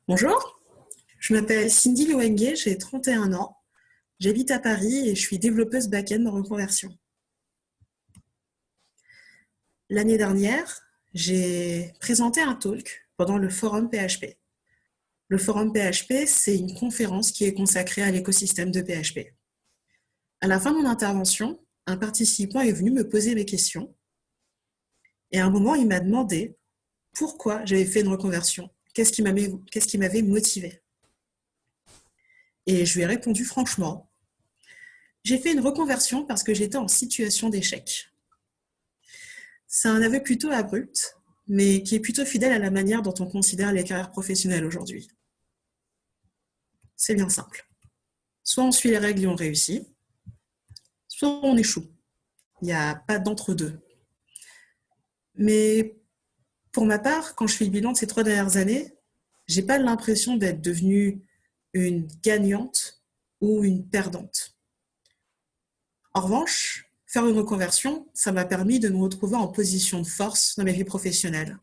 Bonjour, je m'appelle Cindy Louengue, j'ai 31 ans, j'habite à Paris et je suis développeuse back-end en reconversion. L'année dernière, j'ai présenté un talk pendant le forum PHP. Le forum PHP, c'est une conférence qui est consacrée à l'écosystème de PHP. À la fin de mon intervention, un participant est venu me poser mes questions et à un moment, il m'a demandé pourquoi j'avais fait une reconversion, qu'est-ce qui m'avait motivée. Et je lui ai répondu franchement, j'ai fait une reconversion parce que j'étais en situation d'échec. C'est un aveu plutôt abrupt, mais qui est plutôt fidèle à la manière dont on considère les carrières professionnelles aujourd'hui. C'est bien simple. Soit on suit les règles et on réussit, soit on échoue. Il n'y a pas d'entre-deux. Mais pour ma part, quand je fais le bilan de ces 3 dernières années, j'ai pas l'impression d'être devenue une gagnante ou une perdante. En revanche, faire une reconversion, ça m'a permis de me retrouver en position de force dans ma vie professionnelle,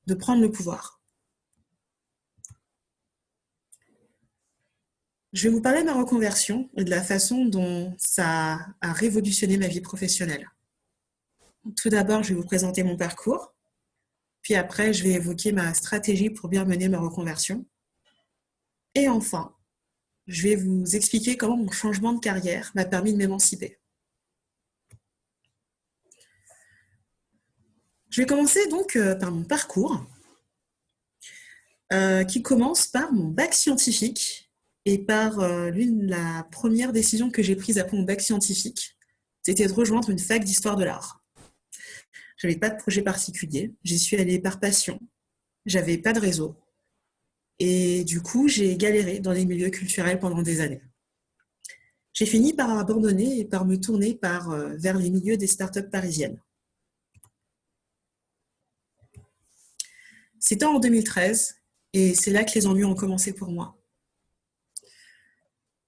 de prendre le pouvoir. Je vais vous parler de ma reconversion et de la façon dont ça a révolutionné ma vie professionnelle. Tout d'abord, je vais vous présenter mon parcours, puis après, je vais évoquer ma stratégie pour bien mener ma reconversion. Et enfin, je vais vous expliquer comment mon changement de carrière m'a permis de m'émanciper. Je vais commencer donc par mon parcours, qui commence par mon bac scientifique et par la première décision que j'ai prise après mon bac scientifique, c'était de rejoindre une fac d'histoire de l'art. Je n'avais pas de projet particulier, j'y suis allée par passion, j'avais pas de réseau et du coup j'ai galéré dans les milieux culturels pendant des années. J'ai fini par abandonner et par me tourner vers les milieux des startups parisiennes. C'était en 2013 et c'est là que les ennuis ont commencé pour moi.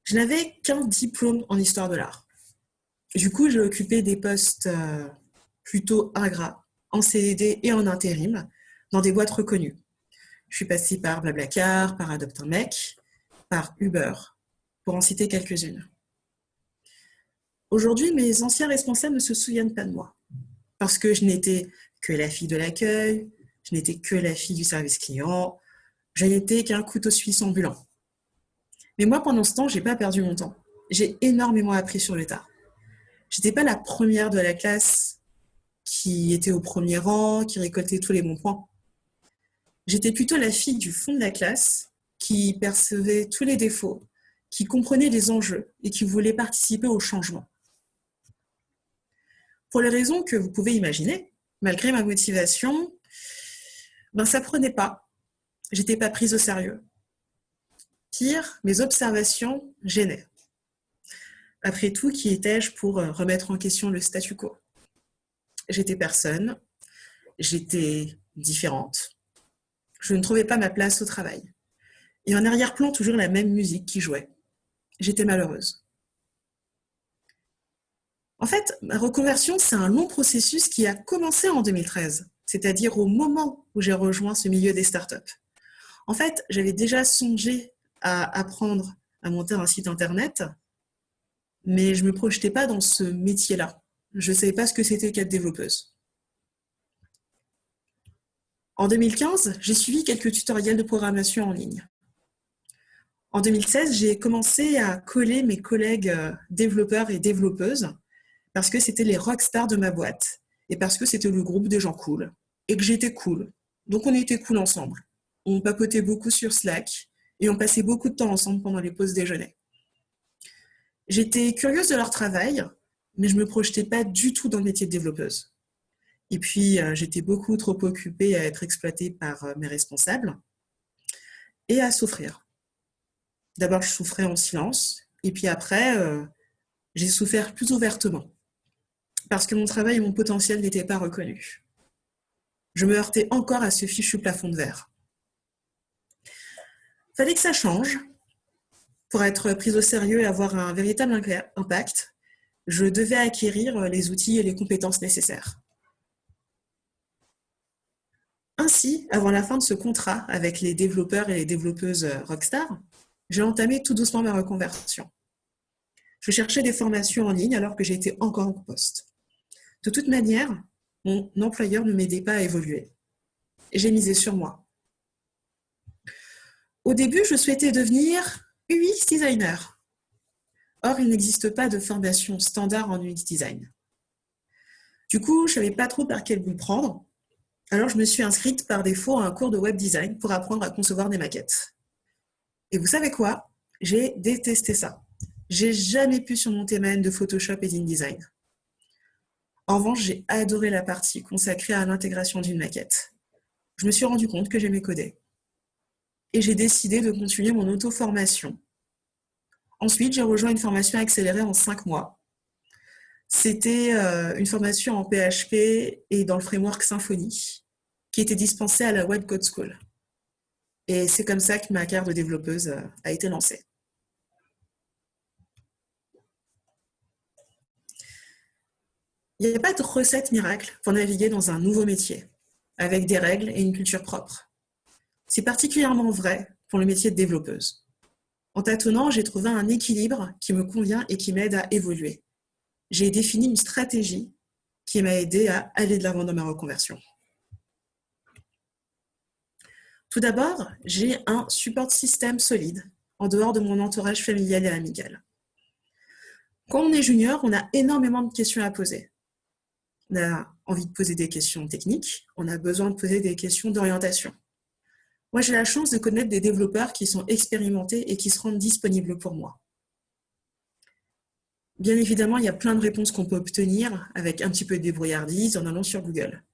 Je n'avais qu'un diplôme en histoire de l'art. Du coup, j'ai occupé des postes plutôt ingrats, en CDD et en intérim, dans des boîtes reconnues. Je suis passée par Blablacar, par Adopt un mec, par Uber, pour en citer quelques-unes. Aujourd'hui, mes anciens responsables ne se souviennent pas de moi, parce que je n'étais que la fille de l'accueil, je n'étais que la fille du service client, je n'étais qu'un couteau suisse ambulant. Mais moi, pendant ce temps, je n'ai pas perdu mon temps. J'ai énormément appris sur le tas. Je n'étais pas la première de la classe qui était au premier rang, qui récoltait tous les bons points. J'étais plutôt la fille du fond de la classe qui percevait tous les défauts, qui comprenait les enjeux et qui voulait participer au changement. Pour les raisons que vous pouvez imaginer, malgré ma motivation, ça prenait pas. J'étais pas prise au sérieux. Pire, mes observations gênaient. Après tout, qui étais-je pour remettre en question le statu quo? J'étais personne, j'étais différente. Je ne trouvais pas ma place au travail. Et en arrière-plan, toujours la même musique qui jouait. J'étais malheureuse. En fait, ma reconversion, c'est un long processus qui a commencé en 2013, c'est-à-dire au moment où j'ai rejoint ce milieu des startups. En fait, j'avais déjà songé à apprendre à monter un site internet, mais je ne me projetais pas dans ce métier-là. Je ne savais pas ce que c'était qu'être développeuse. En 2015, j'ai suivi quelques tutoriels de programmation en ligne. En 2016, j'ai commencé à coller mes collègues développeurs et développeuses parce que c'était les rockstars de ma boîte et parce que c'était le groupe des gens cool et que j'étais cool. Donc on était cool ensemble. On papotait beaucoup sur Slack et on passait beaucoup de temps ensemble pendant les pauses déjeuner. J'étais curieuse de leur travail, mais je ne me projetais pas du tout dans le métier de développeuse. Et puis, j'étais beaucoup trop occupée à être exploitée par mes responsables et à souffrir. D'abord, je souffrais en silence, et puis après, j'ai souffert plus ouvertement, parce que mon travail et mon potentiel n'étaient pas reconnus. Je me heurtais encore à ce fichu plafond de verre. Il fallait que ça change. Pour être prise au sérieux et avoir un véritable impact, je devais acquérir les outils et les compétences nécessaires. Ainsi, avant la fin de ce contrat avec les développeurs et les développeuses Rockstar, j'ai entamé tout doucement ma reconversion. Je cherchais des formations en ligne alors que j'étais encore en poste. De toute manière, mon employeur ne m'aidait pas à évoluer. Et j'ai misé sur moi. Au début, je souhaitais devenir UX designer. Or, il n'existe pas de formation standard en UX design. Du coup, je ne savais pas trop par quel bout prendre. Alors, je me suis inscrite par défaut à un cours de web design pour apprendre à concevoir des maquettes. Et vous savez quoi? J'ai détesté ça. J'ai jamais pu surmonter ma haine de Photoshop et d'InDesign. En revanche, j'ai adoré la partie consacrée à l'intégration d'une maquette. Je me suis rendu compte que j'aimais coder. Et j'ai décidé de continuer mon auto-formation. Ensuite, j'ai rejoint une formation accélérée en 5 mois. C'était une formation en PHP et dans le framework Symfony qui était dispensée à la Web Code School. Et c'est comme ça que ma carrière de développeuse a été lancée. Il n'y a pas de recette miracle pour naviguer dans un nouveau métier, avec des règles et une culture propre. C'est particulièrement vrai pour le métier de développeuse. En tâtonnant, j'ai trouvé un équilibre qui me convient et qui m'aide à évoluer. J'ai défini une stratégie qui m'a aidé à aller de l'avant dans ma reconversion. Tout d'abord, j'ai un support système solide en dehors de mon entourage familial et amical. Quand on est junior, on a énormément de questions à poser. On a envie de poser des questions techniques, on a besoin de poser des questions d'orientation. Moi, j'ai la chance de connaître des développeurs qui sont expérimentés et qui se rendent disponibles pour moi. Bien évidemment, il y a plein de réponses qu'on peut obtenir avec un petit peu de débrouillardise en allant sur Google.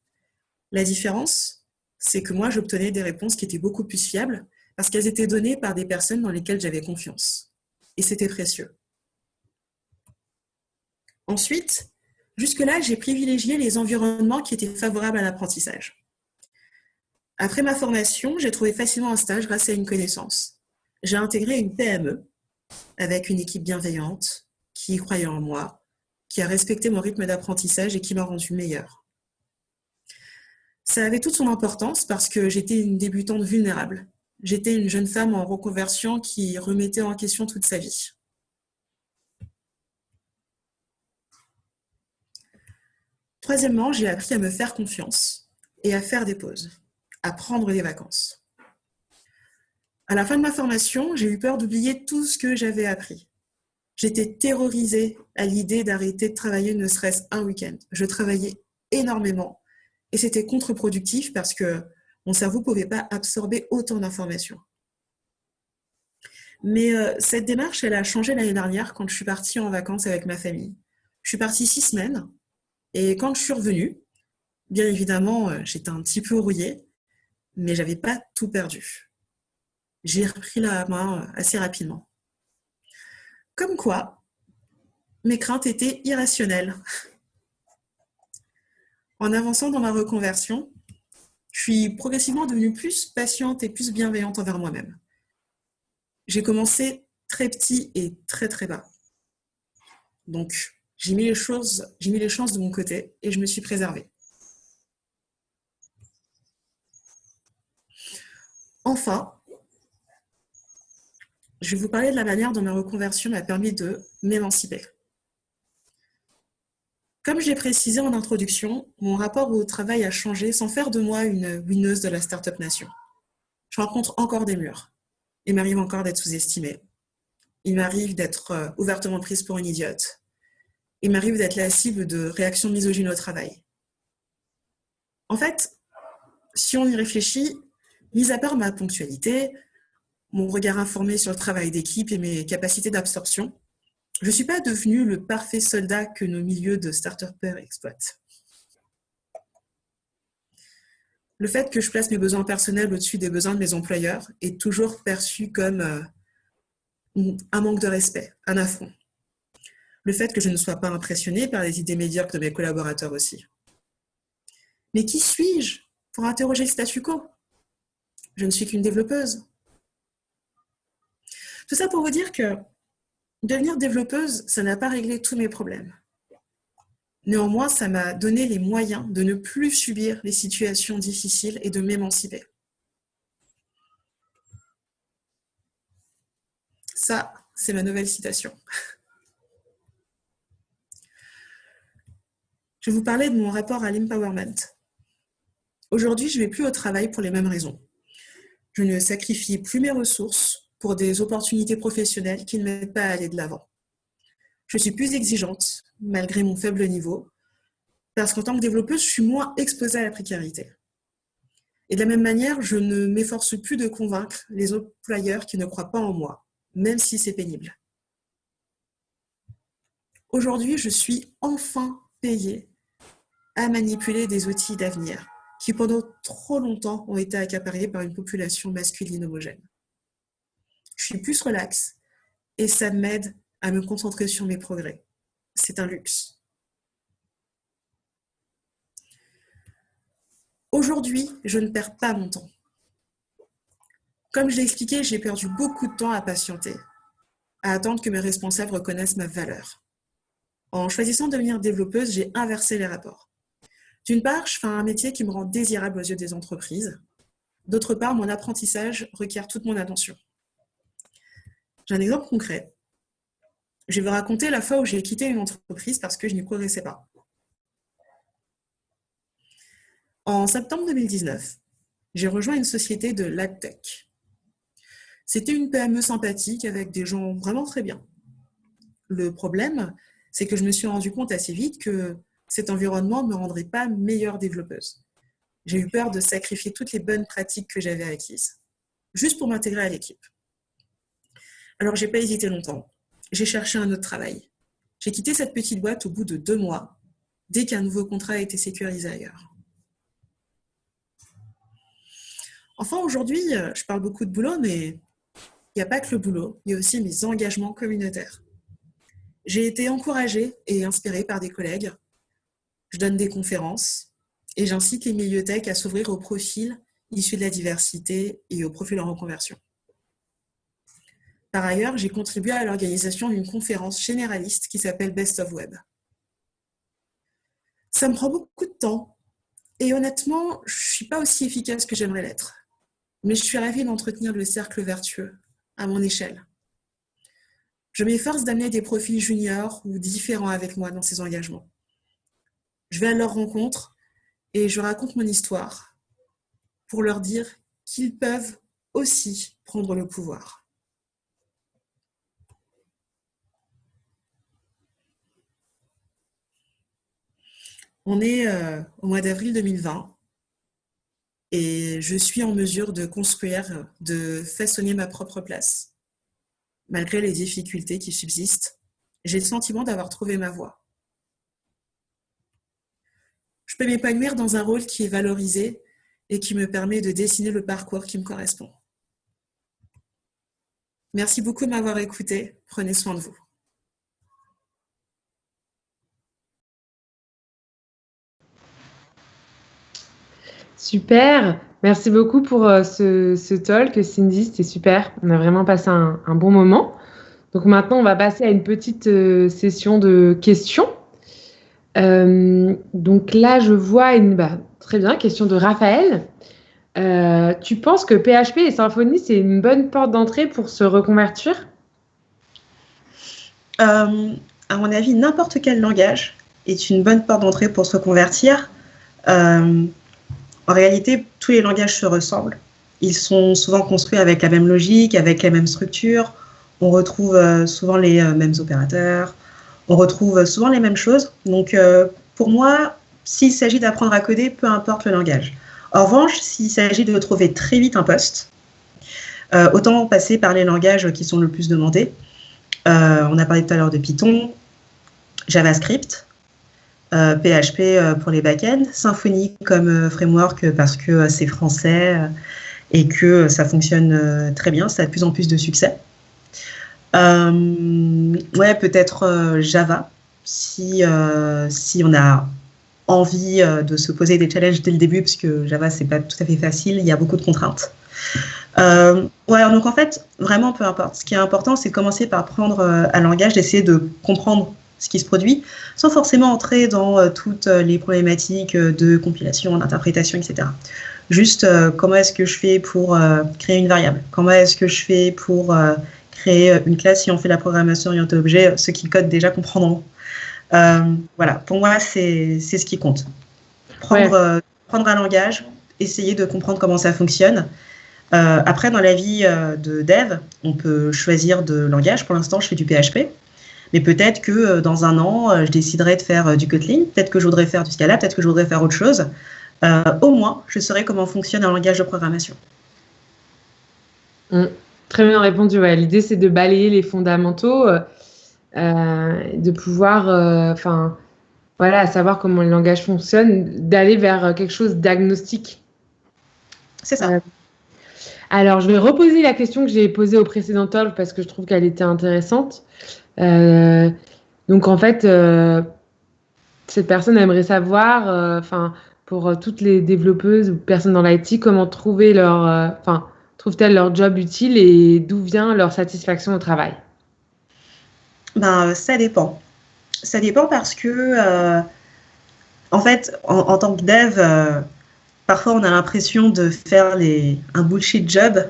La différence, c'est que moi, j'obtenais des réponses qui étaient beaucoup plus fiables parce qu'elles étaient données par des personnes dans lesquelles j'avais confiance. Et c'était précieux. Ensuite, jusque-là, j'ai privilégié les environnements qui étaient favorables à l'apprentissage. Après ma formation, j'ai trouvé facilement un stage grâce à une connaissance. J'ai intégré une PME avec une équipe bienveillante, qui croyait en moi, qui a respecté mon rythme d'apprentissage et qui m'a rendue meilleure. Ça avait toute son importance parce que j'étais une débutante vulnérable. J'étais une jeune femme en reconversion qui remettait en question toute sa vie. Troisièmement, j'ai appris à me faire confiance et à faire des pauses, à prendre des vacances. À la fin de ma formation, j'ai eu peur d'oublier tout ce que j'avais appris. J'étais terrorisée à l'idée d'arrêter de travailler ne serait-ce un week-end. Je travaillais énormément et c'était contre-productif parce que mon cerveau ne pouvait pas absorber autant d'informations. Mais cette démarche, elle a changé l'année dernière quand je suis partie en vacances avec ma famille. Je suis partie 6 semaines et quand je suis revenue, bien évidemment, j'étais un petit peu rouillée, mais je n'avais pas tout perdu. J'ai repris la main assez rapidement. Comme quoi, mes craintes étaient irrationnelles. En avançant dans ma reconversion, je suis progressivement devenue plus patiente et plus bienveillante envers moi-même. J'ai commencé très petit et très très bas. Donc, j'ai mis les chances de mon côté et je me suis préservée. Enfin, je vais vous parler de la manière dont ma reconversion m'a permis de m'émanciper. Comme j'ai précisé en introduction, mon rapport au travail a changé sans faire de moi une winneuse de la Startup Nation. Je rencontre encore des murs. Il m'arrive encore d'être sous-estimée. Il m'arrive d'être ouvertement prise pour une idiote. Il m'arrive d'être la cible de réactions misogynes au travail. En fait, si on y réfléchit, mis à part ma ponctualité, mon regard informé sur le travail d'équipe et mes capacités d'absorption, je ne suis pas devenue le parfait soldat que nos milieux de start-upers exploitent. Le fait que je place mes besoins personnels au-dessus des besoins de mes employeurs est toujours perçu comme un manque de respect, un affront. Le fait que je ne sois pas impressionnée par les idées médiocres de mes collaborateurs aussi. Mais qui suis-je pour interroger le statu quo? Je ne suis qu'une développeuse. Tout ça pour vous dire que devenir développeuse, ça n'a pas réglé tous mes problèmes. Néanmoins, ça m'a donné les moyens de ne plus subir les situations difficiles et de m'émanciper. Ça, c'est ma nouvelle citation. Je vais vous parler de mon rapport à l'empowerment. Aujourd'hui, je ne vais plus au travail pour les mêmes raisons. Je ne sacrifie plus mes ressources pour des opportunités professionnelles qui ne m'aident pas à aller de l'avant. Je suis plus exigeante, malgré mon faible niveau, parce qu'en tant que développeuse, je suis moins exposée à la précarité. Et de la même manière, je ne m'efforce plus de convaincre les employeurs qui ne croient pas en moi, même si c'est pénible. Aujourd'hui, je suis enfin payée à manipuler des outils d'avenir qui pendant trop longtemps ont été accaparés par une population masculine homogène. Je suis plus relaxe et ça m'aide à me concentrer sur mes progrès. C'est un luxe. Aujourd'hui, je ne perds pas mon temps. Comme je l'ai expliqué, j'ai perdu beaucoup de temps à patienter, à attendre que mes responsables reconnaissent ma valeur. En choisissant de devenir développeuse, j'ai inversé les rapports. D'une part, je fais un métier qui me rend désirable aux yeux des entreprises. D'autre part, mon apprentissage requiert toute mon attention. J'ai un exemple concret. Je vais vous raconter la fois où j'ai quitté une entreprise parce que je n'y progressais pas. En septembre 2019, j'ai rejoint une société de l'AdTech. C'était une PME sympathique avec des gens vraiment très bien. Le problème, c'est que je me suis rendu compte assez vite que cet environnement ne me rendrait pas meilleure développeuse. J'ai eu peur de sacrifier toutes les bonnes pratiques que j'avais acquises, juste pour m'intégrer à l'équipe. Alors, je n'ai pas hésité longtemps. J'ai cherché un autre travail. J'ai quitté cette petite boîte au bout de 2 mois, dès qu'un nouveau contrat a été sécurisé ailleurs. Enfin, aujourd'hui, je parle beaucoup de boulot, mais il n'y a pas que le boulot, il y a aussi mes engagements communautaires. J'ai été encouragée et inspirée par des collègues. Je donne des conférences et j'incite les milieux tech à s'ouvrir aux profils issus de la diversité et aux profils en reconversion. Par ailleurs, j'ai contribué à l'organisation d'une conférence généraliste qui s'appelle Best of Web. Ça me prend beaucoup de temps et honnêtement, je ne suis pas aussi efficace que j'aimerais l'être. Mais je suis ravie d'entretenir le cercle vertueux à mon échelle. Je m'efforce d'amener des profils juniors ou différents avec moi dans ces engagements. Je vais à leur rencontre et je raconte mon histoire pour leur dire qu'ils peuvent aussi prendre le pouvoir. On est au mois d'avril 2020 et je suis en mesure de construire, de façonner ma propre place. Malgré les difficultés qui subsistent, j'ai le sentiment d'avoir trouvé ma voie. Je peux m'épanouir dans un rôle qui est valorisé et qui me permet de dessiner le parcours qui me correspond. Merci beaucoup de m'avoir écouté. Prenez soin de vous. Super, merci beaucoup pour ce talk, Cindy, c'était super. On a vraiment passé un bon moment. Donc maintenant, on va passer à une petite session de questions. Donc là, je vois très bien, question de Raphaël. Tu penses que PHP et Symfony, c'est une bonne porte d'entrée pour se reconvertir? À mon avis, n'importe quel langage est une bonne porte d'entrée pour se reconvertir. En réalité, tous les langages se ressemblent. Ils sont souvent construits avec la même logique, avec la même structure. On retrouve souvent les mêmes opérateurs. On retrouve souvent les mêmes choses. Donc, pour moi, s'il s'agit d'apprendre à coder, peu importe le langage. En revanche, s'il s'agit de trouver très vite un poste, autant passer par les langages qui sont le plus demandés. On a parlé tout à l'heure de Python, JavaScript, PHP pour les back-ends, Symfony comme framework parce que c'est français et que ça fonctionne très bien, ça a de plus en plus de succès. Ouais, peut-être Java, si on a envie de se poser des challenges dès le début, parce que Java, c'est pas tout à fait facile, il y a beaucoup de contraintes. Ouais, donc en fait, vraiment, peu importe. Ce qui est important, c'est de commencer par prendre un langage, d'essayer de comprendre ce qui se produit, sans forcément entrer dans toutes les problématiques de compilation, d'interprétation, etc. Juste comment est-ce que je fais pour créer une variable? Comment est-ce que je fais pour créer une classe si on fait la programmation orientée objet? Ceux qui codent déjà comprendront. Voilà, pour moi, c'est ce qui compte. Prendre un langage, essayer de comprendre comment ça fonctionne. Après, dans la vie de dev, on peut choisir de langage. Pour l'instant, je fais du PHP. Mais peut-être que dans un an, je déciderai de faire du Kotlin. Peut-être que je voudrais faire du Scala. Peut-être que je voudrais faire autre chose. Au moins, je saurai comment fonctionne un langage de programmation. Très bien répondu. Ouais. L'idée, c'est de balayer les fondamentaux, de pouvoir voilà, savoir comment le langage fonctionne, d'aller vers quelque chose d'agnostique. C'est ça. Alors, je vais reposer la question que j'ai posée au précédent talk parce que je trouve qu'elle était intéressante. Donc, en fait, cette personne aimerait savoir, pour toutes les développeuses ou personnes dans l'IT, comment trouver trouvent-elles leur job utile et d'où vient leur satisfaction au travail? Ça dépend. Ça dépend parce que, en fait, en tant que dev, parfois on a l'impression de faire un bullshit job.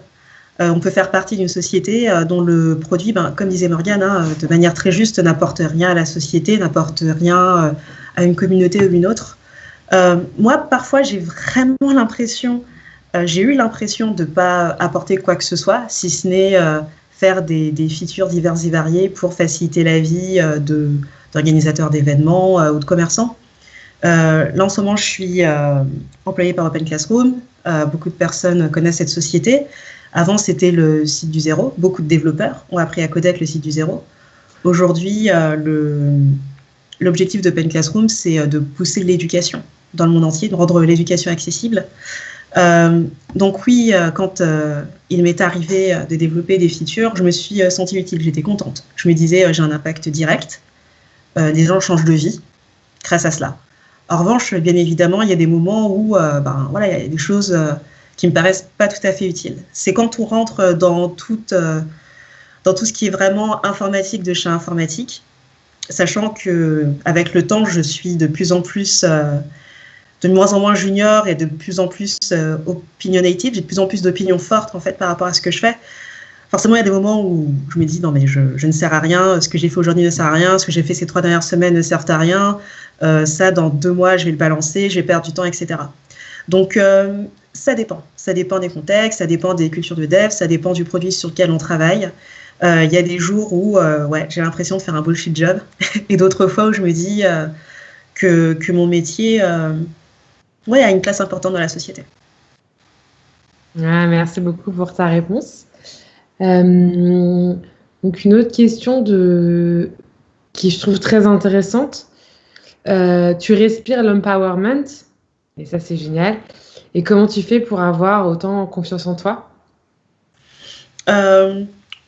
On peut faire partie d'une société dont le produit, comme disait Morgane, de manière très juste, n'apporte rien à la société, n'apporte rien à une communauté ou une autre. Moi, parfois, j'ai vraiment l'impression, j'ai eu l'impression de ne pas apporter quoi que ce soit, si ce n'est faire des features diverses et variées pour faciliter la vie d'organisateurs d'événements ou de commerçants. Là, en ce moment, je suis employée par Open Classroom. Beaucoup de personnes connaissent cette société. Avant, c'était le site du zéro. Beaucoup de développeurs ont appris à coder avec le site du zéro. Aujourd'hui, l'objectif d'Open Classroom, c'est de pousser l'éducation dans le monde entier, de rendre l'éducation accessible. Donc oui, quand il m'est arrivé de développer des features, je me suis sentie utile, j'étais contente. Je me disais, j'ai un impact direct. Des gens changent de vie grâce à cela. En revanche, bien évidemment, il y a des moments où il y a des choses qui me paraissent pas tout à fait utiles. C'est quand on rentre dans tout ce qui est vraiment informatique de chez informatique, sachant qu'avec le temps, je suis de moins en moins junior et de plus en plus opinionated. J'ai de plus en plus d'opinions fortes en fait par rapport à ce que je fais. Forcément, il y a des moments où je me dis non mais je ne sers à rien, ce que j'ai fait aujourd'hui ne sert à rien, ce que j'ai fait ces 3 dernières semaines ne sert à rien, ça dans 2 mois je vais le balancer, je vais perdre du temps, etc. Donc ça dépend des contextes, ça dépend des cultures de dev, ça dépend du produit sur lequel on travaille. Il y a des jours où j'ai l'impression de faire un bullshit job et d'autres fois où je me dis que mon métier a une place importante dans la société. Merci beaucoup pour ta réponse. Donc une autre question qui je trouve très intéressante. Tu respires l'empowerment, et ça c'est génial. Et comment tu fais pour avoir autant confiance en toi?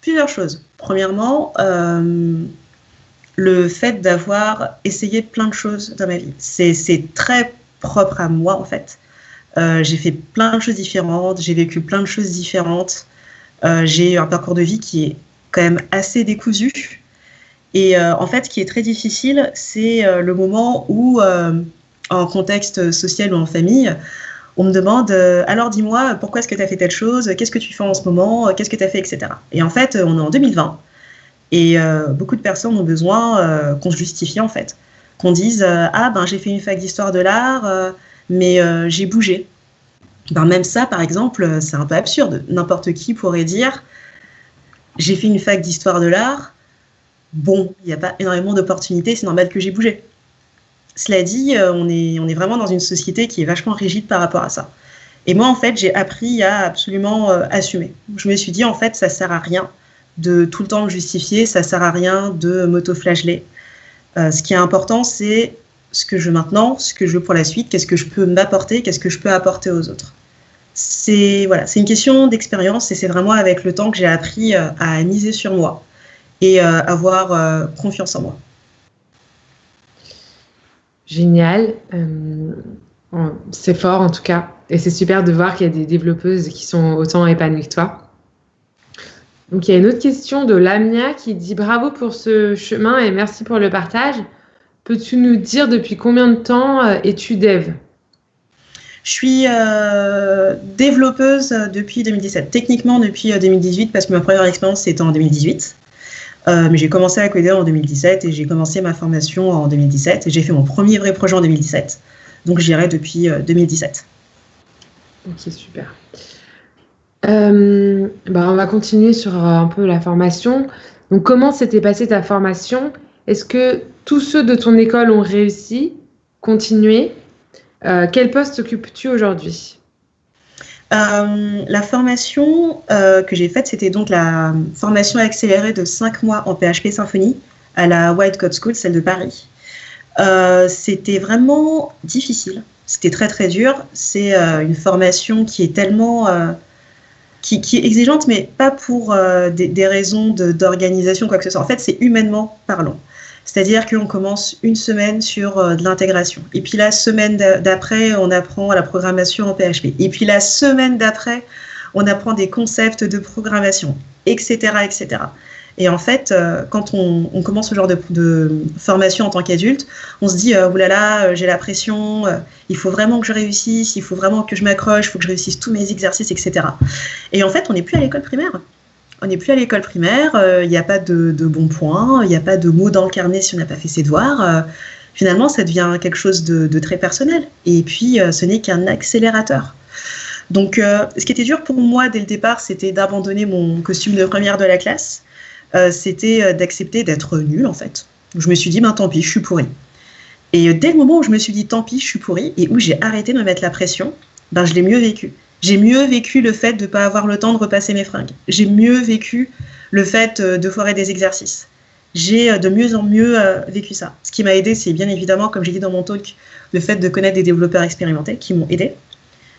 Plusieurs choses. Premièrement, le fait d'avoir essayé plein de choses dans ma vie. C'est très propre à moi en fait. J'ai fait plein de choses différentes, j'ai vécu plein de choses différentes. J'ai eu un parcours de vie qui est quand même assez décousu. Et en fait, ce qui est très difficile, c'est le moment où, en contexte social ou en famille, on me demande alors dis-moi, pourquoi est-ce que tu as fait telle chose? Qu'est-ce que tu fais en ce moment? Qu'est-ce que tu as fait, etc. Et en fait, on est en 2020 et beaucoup de personnes ont besoin qu'on se justifie en fait. Qu'on dise j'ai fait une fac d'histoire de l'art, mais j'ai bougé. Même ça, par exemple, c'est un peu absurde. N'importe qui pourrait dire j'ai fait une fac d'histoire de l'art. Bon, il n'y a pas énormément d'opportunités, c'est normal que j'ai bougé. Cela dit, on est vraiment dans une société qui est vachement rigide par rapport à ça. Et moi, en fait, j'ai appris à absolument assumer. Je me suis dit, en fait, ça ne sert à rien de tout le temps me justifier, ça ne sert à rien de m'auto-flageller. Ce qui est important, c'est ce que je veux maintenant, ce que je veux pour la suite, qu'est-ce que je peux m'apporter, qu'est-ce que je peux apporter aux autres. C'est une question d'expérience et c'est vraiment avec le temps que j'ai appris à miser sur moi et avoir confiance en moi. Génial. C'est fort en tout cas. Et c'est super de voir qu'il y a des développeuses qui sont autant épanouies que toi. Donc, il y a une autre question de Lamia qui dit bravo pour ce chemin et merci pour le partage. Peux-tu nous dire depuis combien de temps es-tu dev? Je suis développeuse depuis 2017, techniquement depuis 2018 parce que ma première expérience c'était en 2018. Mais j'ai commencé à coder en 2017 et j'ai commencé ma formation en 2017 et j'ai fait mon premier vrai projet en 2017. Donc j'irai depuis 2017. Ok, super. On va continuer sur un peu la formation. Donc, comment s'était passée ta formation? Est-ce que tous ceux de ton école ont réussi? Continué? Quel poste occupes-tu aujourd'hui? La formation que j'ai faite, c'était donc la formation accélérée de 5 mois en PHP Symfony à la White Code School, celle de Paris. C'était vraiment difficile. C'était très très dur. C'est une formation qui est tellement qui est exigeante, mais pas pour des raisons d'organisation, quoi que ce soit. En fait, c'est humainement parlant. C'est-à-dire qu'on commence une semaine sur de l'intégration. Et puis la semaine d'après, on apprend la programmation en PHP. Et puis la semaine d'après, on apprend des concepts de programmation, etc., etc. Et en fait, quand on commence ce genre de formation en tant qu'adulte, on se dit oulala, j'ai la pression, il faut vraiment que je réussisse, il faut vraiment que je m'accroche, il faut que je réussisse tous mes exercices, etc. Et en fait, on n'est plus à l'école primaire. On n'est plus à l'école primaire, il n'y a pas de bons points, il n'y a pas de mots dans le carnet si on n'a pas fait ses devoirs. Finalement, ça devient quelque chose de très personnel. Et puis, ce n'est qu'un accélérateur. Donc, ce qui était dur pour moi dès le départ, c'était d'abandonner mon costume de première de la classe. C'était d'accepter d'être nulle, en fait. Je me suis dit, tant pis, je suis pourrie. Et dès le moment où je me suis dit, tant pis, je suis pourrie, et où j'ai arrêté de me mettre la pression, je l'ai mieux vécu. J'ai mieux vécu le fait de ne pas avoir le temps de repasser mes fringues. J'ai mieux vécu le fait de foirer des exercices. J'ai de mieux en mieux vécu ça. Ce qui m'a aidé, c'est bien évidemment, comme j'ai dit dans mon talk, le fait de connaître des développeurs expérimentés qui m'ont aidé.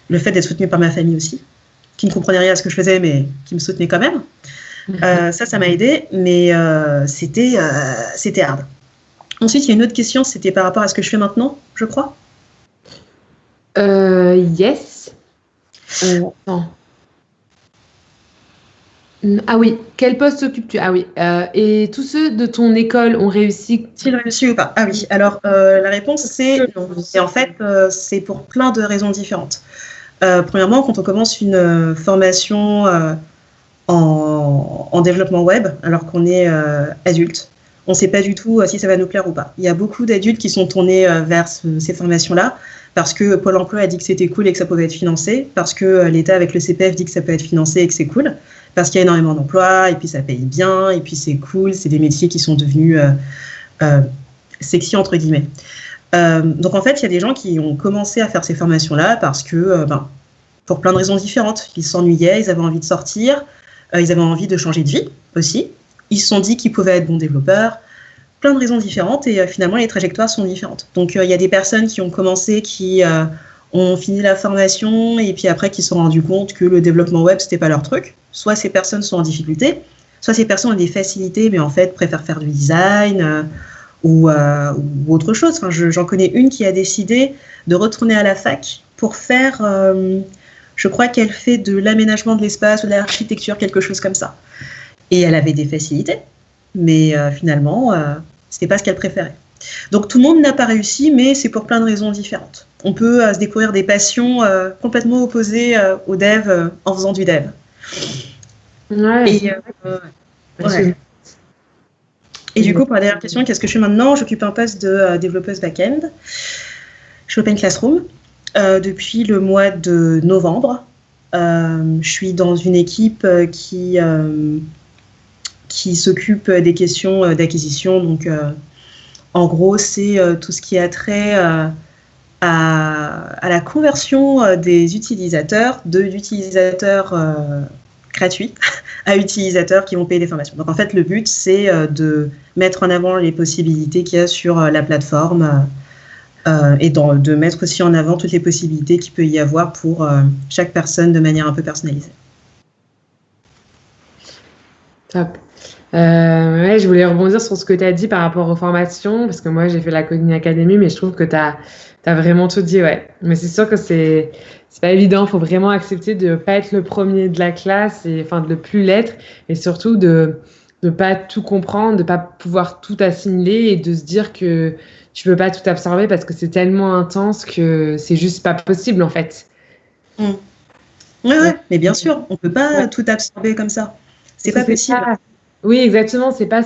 Le fait d'être soutenue par ma famille aussi, qui ne comprenait rien à ce que je faisais, mais qui me soutenait quand même. Ça m'a aidé, mais c'était hard. Ensuite, il y a une autre question, c'était par rapport à ce que je fais maintenant, je crois. Yes. Non. Ah oui, quel poste occupes-tu? Ah oui. Et tous ceux de ton école ont réussi? S'ils réussissent ou pas? Ah oui, alors la réponse c'est non. Et en fait, c'est pour plein de raisons différentes. Premièrement, quand on commence une formation en développement web, alors qu'on est adulte, on ne sait pas du tout si ça va nous plaire ou pas. Il y a beaucoup d'adultes qui sont tournés vers ces formations-là parce que Pôle emploi a dit que c'était cool et que ça pouvait être financé, parce que l'État avec le CPF dit que ça peut être financé et que c'est cool, parce qu'il y a énormément d'emplois, et puis ça paye bien, et puis c'est cool, c'est des métiers qui sont devenus sexy, entre guillemets. Donc en fait, il y a des gens qui ont commencé à faire ces formations-là parce que, pour plein de raisons différentes, ils s'ennuyaient, ils avaient envie de sortir, ils avaient envie de changer de vie aussi, ils se sont dit qu'ils pouvaient être bons développeurs, plein de raisons différentes, et finalement les trajectoires sont différentes. Donc il y a des personnes qui ont commencé, qui ont fini la formation, et puis après qui se sont rendus compte que le développement web, c'était pas leur truc. Soit ces personnes sont en difficulté, soit ces personnes ont des facilités, mais en fait préfèrent faire du design ou autre chose. Enfin, j'en connais une qui a décidé de retourner à la fac pour faire, je crois qu'elle fait de l'aménagement de l'espace ou de l'architecture, quelque chose comme ça. Et elle avait des facilités, mais finalement, c'était pas ce qu'elle préférait. Donc tout le monde n'a pas réussi, mais c'est pour plein de raisons différentes. On peut se découvrir des passions complètement opposées au dev en faisant du dev. Ouais. Et du coup, pour la dernière question, qu'est-ce que je fais maintenant? J'occupe un poste de développeuse back-end. Je suis Open Classroom depuis le mois de novembre. Je suis dans une équipe qui s'occupe des questions d'acquisition. Donc, en gros, c'est tout ce qui a trait à la conversion des utilisateurs de l'utilisateur gratuit à utilisateurs qui vont payer des formations. Donc en fait, le but, c'est de mettre en avant les possibilités qu'il y a sur la plateforme et de mettre aussi en avant toutes les possibilités qu'il peut y avoir pour chaque personne de manière un peu personnalisée. Top. Ouais, je voulais rebondir sur ce que tu as dit par rapport aux formations, parce que moi, j'ai fait la Coding Academy, mais je trouve que tu as vraiment tout dit, ouais. Mais c'est sûr que c'est pas évident. Il faut vraiment accepter de ne pas être le premier de la classe, et, enfin, de ne plus l'être, et surtout de ne pas tout comprendre, de ne pas pouvoir tout assimiler, et de se dire que tu ne peux pas tout absorber parce que c'est tellement intense que c'est juste pas possible, en fait. Mm. Ouais, mais bien sûr, on ne peut pas tout absorber comme ça. C'est pas possible. Oui, exactement. C'est pas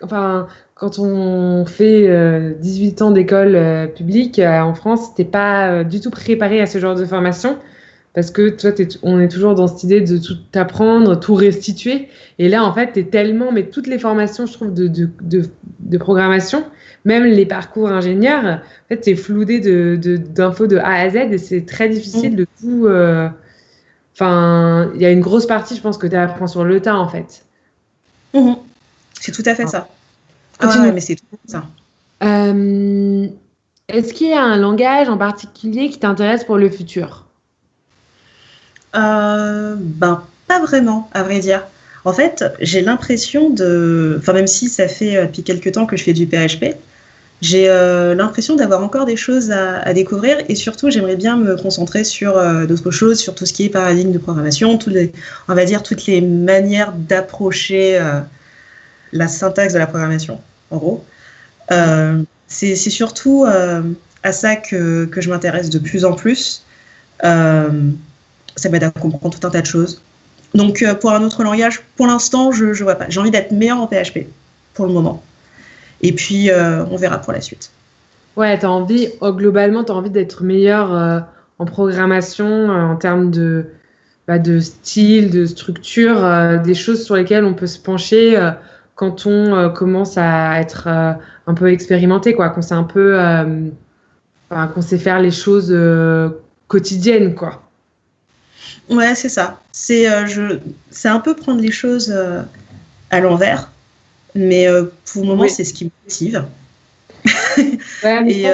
enfin, quand on fait 18 ans d'école publique en France, t'es pas du tout préparé à ce genre de formation parce que toi, on est toujours dans cette idée de tout apprendre, tout restituer. Et là, en fait, mais toutes les formations, je trouve, de programmation, même les parcours ingénieurs, en fait, t'es floudé d'infos de A à Z et c'est très difficile de tout. Enfin, il y a une grosse partie, je pense, que tu apprends sur le tas, en fait. C'est tout à fait ça. Mais c'est tout ça. Est-ce qu'il y a un langage en particulier qui t'intéresse pour le futur? Pas vraiment, à vrai dire. En fait, j'ai l'impression enfin, même si ça fait depuis quelques temps que je fais du PHP, j'ai l'impression d'avoir encore des choses à découvrir et surtout, j'aimerais bien me concentrer sur d'autres choses, sur tout ce qui est paradigme de programmation, on va dire toutes les manières d'approcher la syntaxe de la programmation, en gros. C'est surtout à ça que je m'intéresse de plus en plus. Ça m'aide à comprendre tout un tas de choses. Donc, pour un autre langage, pour l'instant, je ne vois pas. J'ai envie d'être meilleure en PHP, pour le moment. Et puis, on verra pour la suite. Ouais, globalement, tu as envie d'être meilleure en programmation, en termes de style, de structure, des choses sur lesquelles on peut se pencher quand on commence à être un peu expérimenté, quoi, qu'on sait un peu, qu'on sait faire les choses quotidiennes, quoi. Ouais, c'est ça. C'est un peu prendre les choses à l'envers, mais pour le moment, c'est ce qui me motive. Et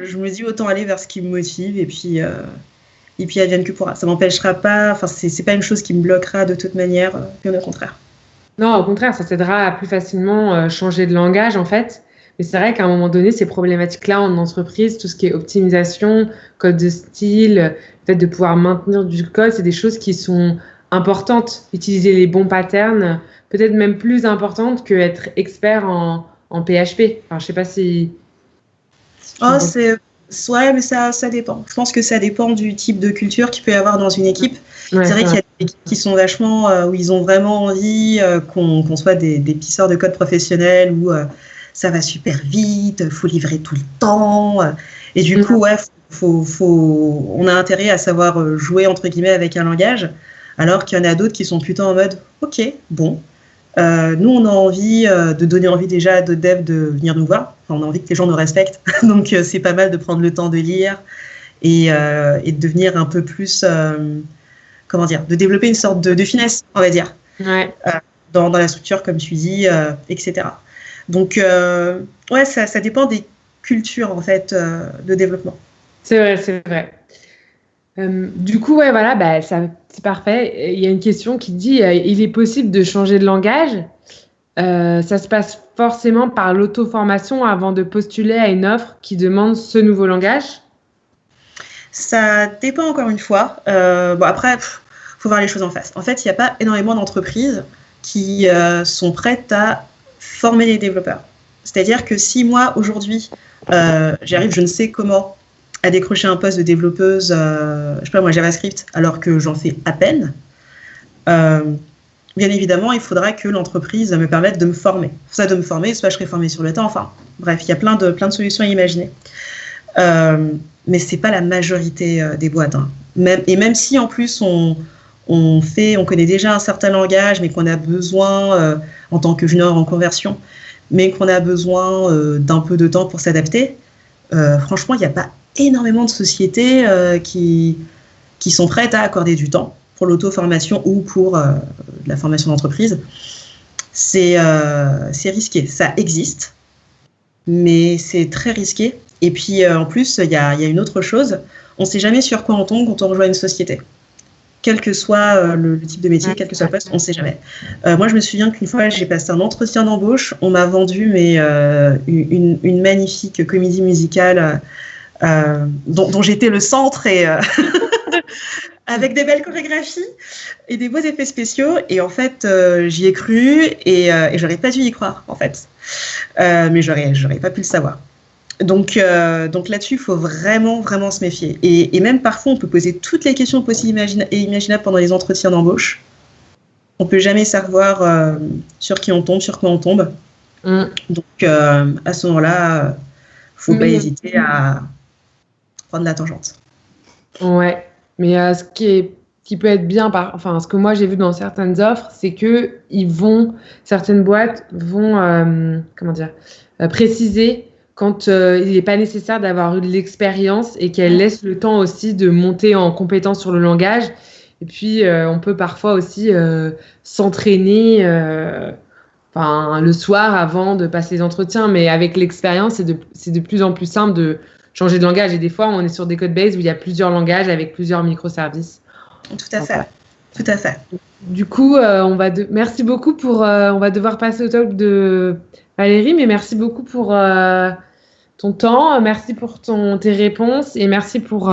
je me dis autant aller vers ce qui me motive et puis advienne que pourra. Ça m'empêchera pas, enfin c'est pas une chose qui me bloquera de toute manière, bien au contraire. Non, au contraire, ça t'aidera à plus facilement changer de langage en fait. Mais c'est vrai qu'à un moment donné, ces problématiques-là en entreprise, tout ce qui est optimisation, code de style, le fait de pouvoir maintenir du code, c'est des choses qui sont importantes. Utiliser les bons patterns, peut-être même plus importantes que être expert en PHP. Enfin, je sais pas si... Ouais, mais ça dépend. Je pense que ça dépend du type de culture qu'il peut y avoir dans une équipe. Ouais, c'est vrai qu'il y a des équipes qui sont vachement, où ils ont vraiment envie qu'on soit des pisseurs de code professionnels, où ça va super vite, il faut livrer tout le temps. Et du coup, ouais, on a intérêt à savoir jouer, entre guillemets, avec un langage, alors qu'il y en a d'autres qui sont plutôt en mode, ok, bon. Nous, on a envie de donner envie déjà à d'autres devs de venir nous voir. Enfin, on a envie que les gens nous respectent. Donc, c'est pas mal de prendre le temps de lire et de devenir un peu plus, de développer une sorte de finesse, on va dire, dans la structure, comme tu dis, etc. Donc, ouais, ça dépend des cultures, en fait, de développement. C'est vrai, c'est vrai. Du coup, ouais, voilà, c'est parfait. Il y a une question qui dit il est possible de changer de langage. Ça se passe forcément par l'auto-formation avant de postuler à une offre qui demande ce nouveau langage? Ça dépend encore une fois. Après, faut voir les choses en face. En fait, il n'y a pas énormément d'entreprises qui sont prêtes à former les développeurs. C'est-à-dire que si moi, aujourd'hui, j'arrive, je ne sais comment, à décrocher un poste de développeuse, je sais pas moi, JavaScript, alors que j'en fais à peine, bien évidemment, il faudra que l'entreprise me permette de me former. Soit de me former, soit je serai formée sur le tas. Enfin, bref, il y a plein de solutions à imaginer. Mais c'est pas la majorité des boîtes. Hein. Même si en plus on connaît déjà un certain langage, mais qu'on a besoin en tant que junior en conversion, mais qu'on a besoin d'un peu de temps pour s'adapter. Franchement, il n'y a pas énormément de sociétés qui sont prêtes à accorder du temps pour l'auto-formation ou pour la formation d'entreprise. C'est risqué. Ça existe, mais c'est très risqué. Et puis, en plus, il y a une autre chose. On ne sait jamais sur quoi on tombe quand on rejoint une société. quel que soit le type de métier, quel que soit le poste, on ne sait jamais. Moi, je me souviens qu'une fois, j'ai passé un entretien d'embauche. On m'a vendu une magnifique comédie musicale dont j'étais le centre et avec des belles chorégraphies et des beaux effets spéciaux. Et en fait, j'y ai cru et j'aurais pas dû y croire, en fait. Mais j'aurais pas pu le savoir. Donc là-dessus, il faut vraiment, vraiment se méfier. Et même parfois, on peut poser toutes les questions possibles et imaginables pendant les entretiens d'embauche. On peut jamais savoir sur qui on tombe, sur quoi on tombe. Donc, à ce moment-là, faut pas hésiter à prendre la tangente. Ouais, mais ce qui peut être bien, ce que moi j'ai vu dans certaines offres, c'est que certaines boîtes vont, préciser quand il n'est pas nécessaire d'avoir eu de l'expérience et qu'elles laissent le temps aussi de monter en compétence sur le langage. Et puis, on peut parfois aussi s'entraîner le soir avant de passer les entretiens. Mais avec l'expérience, c'est de plus en plus simple de changer de langage. Et des fois, on est sur des codebases où il y a plusieurs langages avec plusieurs microservices. Tout à fait. Tout à fait. Du coup, merci beaucoup on va devoir passer au talk de Valérie, mais merci beaucoup pour ton temps, merci pour tes réponses et merci pour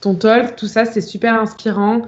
ton talk. Tout ça, c'est super inspirant.